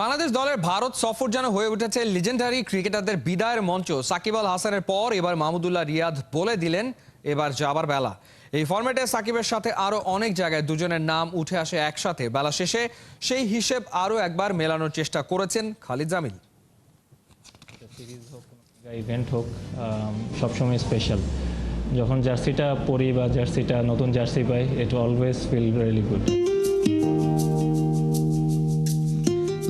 বাংলাদেশ দলের ভারত সফর যেন হয়ে উঠেছে লিজেন্ডারি ক্রিকেটারদের বিদায়ের মঞ্চ। সাকিব আল হাসানের পর এবার মাহমুদুল্লাহ রিয়াদ বলে দিলেন এবার যাবার বেলা। এই ফরম্যাটে সাকিবের সাথে আরো অনেক জায়গায় দুজনের নাম উঠে আসে একসাথে। বেলা শেষে সেই হিসেব আরো একবার মেলানোর চেষ্টা করেছেন খালিদ জামিল। ইভেন্ট হোক সবসময় স্পেশাল। যখন জার্সিটা পরি বা জার্সিটা নতুন জার্সি পাই, it always feel really good.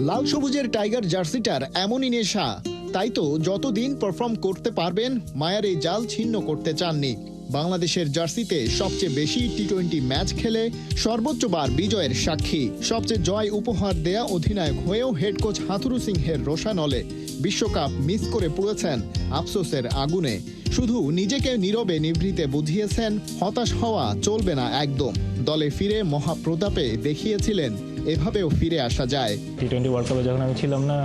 লাল সবুজের টাইগার জার্সিটার এমনই নেশা, তাই তো যতদিন পারফর্ম করতে পারবেন মায়ার এই জাল ছিন্ন করতে চাননি। বাংলাদেশের জার্সিতে সবচেয়ে বেশি টি-20 ম্যাচ খেলে সর্বোচ্চবার বিজয়ের সাক্ষী, সবচেয়ে জয় উপহার দেয়া অধিনায়ক হয়েও হেড কোচ হাথুরু সিংহের রোশানলে বিশ্বকাপ মিস করে পড়েছেন আফসোসের আগুনে। শুধু নিজেকে নীরবে নিভৃতে বুঝিয়েছেন হতাশ হওয়া চলবে না একদম। দলে ফিরে মহাপ্রতাপে দেখিয়েছিলেন এভাবেও ফিরে আসা যায়। টি-20 ওয়ার্ল্ড কাপে যখন আমি ছিলাম না,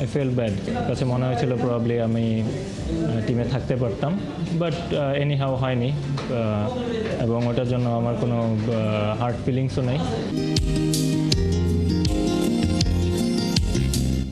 আই ফিল ব্যাড। কাছে মনে হয়েছিল প্রবাবলি আমি টিমে থাকতে পারতাম, বাট এনি হাউ হয়নি, এবং ওটার জন্য আমার কোনো হার্ট ফিলিংসও নেই।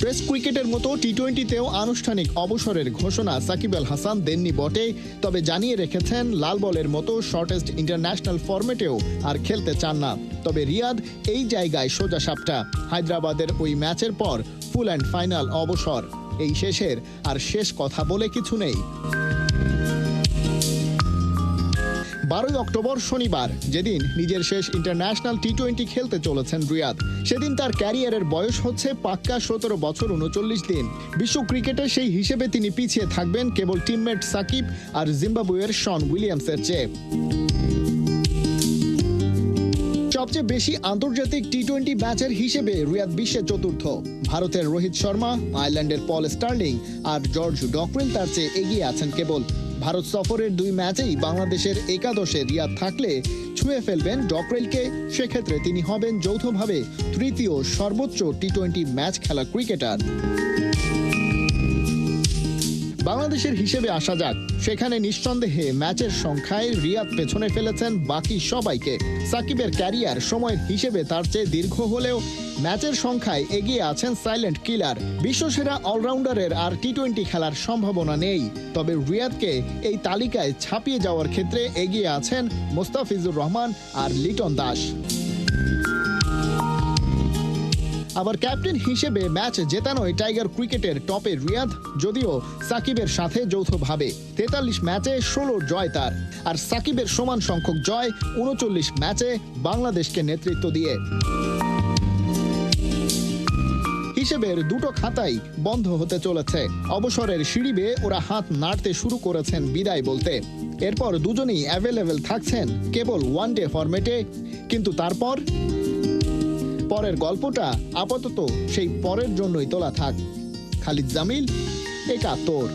টেস্ট ক্রিকেটের মতো টি-20তেও আনুষ্ঠানিক অবসরের ঘোষণা সাকিব আল হাসান দেননি বটে, তবে জানিয়ে রেখেছেন লাল বলের মতো শর্টেস্ট ইন্টারন্যাশনাল ফরম্যাটেও আর খেলতে চান না। তবে রিয়াদ এই জায়গায় সোজা সাপটা। হায়দ্রাবাদের ওই ম্যাচের পর ফুল অ্যান্ড ফাইনাল অবসর। এই শেষের আর শেষ কথা বলে কিছু নেই। 12 অক্টোবর শনিবার, যেদিন নিজের শেষ ইন্টারন্যাশনাল টি-20 খেলতে চলেছেন রিয়াদ, সেদিন তার ক্যারিয়ারের বয়স হচ্ছে পাক্কা 17 বছর 39 দিন। বিশ্ব ক্রিকেটে সেই হিসেবে তিনি পিছিয়ে থাকবেন কেবল টিমমেট সাকিব আর জিম্বাবুয়ের শন উইলিয়ামসের চেয়ে। সবচেয়ে বেশি আন্তর্জাতিক টি-20 ম্যাচের হিসেবে রিয়াদ বিশ্বে চতুর্থ। ভারতের রোহিত শর্মা, আয়ারল্যান্ডের পল স্টার্লিং আর জর্জ ডকরেল তার চেয়ে এগিয়ে আছেন কেবল। ভারত সফরের 2 ম্যাচেই বাংলাদেশের একাদশে রিয়াদ থাকলে ছুঁয়ে ফেলবেন ডকরেলকে। সেক্ষেত্রে তিনি হবেন যৌথভাবে তৃতীয় সর্বোচ্চ টি-20 ম্যাচ খেলা ক্রিকেটার। বাংলাদেশের হিসেবে আসা যাক, সেখানে নিঃসন্দেহে ম্যাচের সংখ্যায় রিয়াদ পেছনে ফেলেছেন বাকি সবাইকে। সাকিবের ক্যারিয়ার সময়ের হিসেবে তার চেয়ে দীর্ঘ হলেও ম্যাচের সংখ্যায় এগিয়ে আছেন সাইলেন্ট কিলার। বিশ্বসেরা অলরাউন্ডারের আর টি-20 খেলার সম্ভাবনা নেই, তবে রিয়াদকে এই তালিকায় ছাপিয়ে যাওয়ার ক্ষেত্রে এগিয়ে আছেন মোস্তাফিজুর রহমান আর লিটন দাস। আবার ক্যাপ্টেন হিসেবে ম্যাচ জেতানোয় টাইগার ক্রিকেটের টপে রিয়াদ, যদিও সাকিবের সাথে যৌথভাবে 43 ম্যাচে 16 জয় তার, আর সাকিবের সমান সংখ্যক জয় 39 ম্যাচে বাংলাদেশকে নেতৃত্ব দিয়ে। হিসেবের দুটো খাতাই বন্ধ হতে চলেছে। অবসরের সিঁড়ি বেয়ে ওরা হাত নাড়তে শুরু করেছেন বিদায় বলতে। এরপর দুজনেই অ্যাভেলেবেল থাকছেন কেবল ওয়ানডে ফরম্যাটে, কিন্তু তারপর পরের গল্পটা আপাতত সেই পরের জন্যই তোলা থাক। খালিদ জামিল, 71।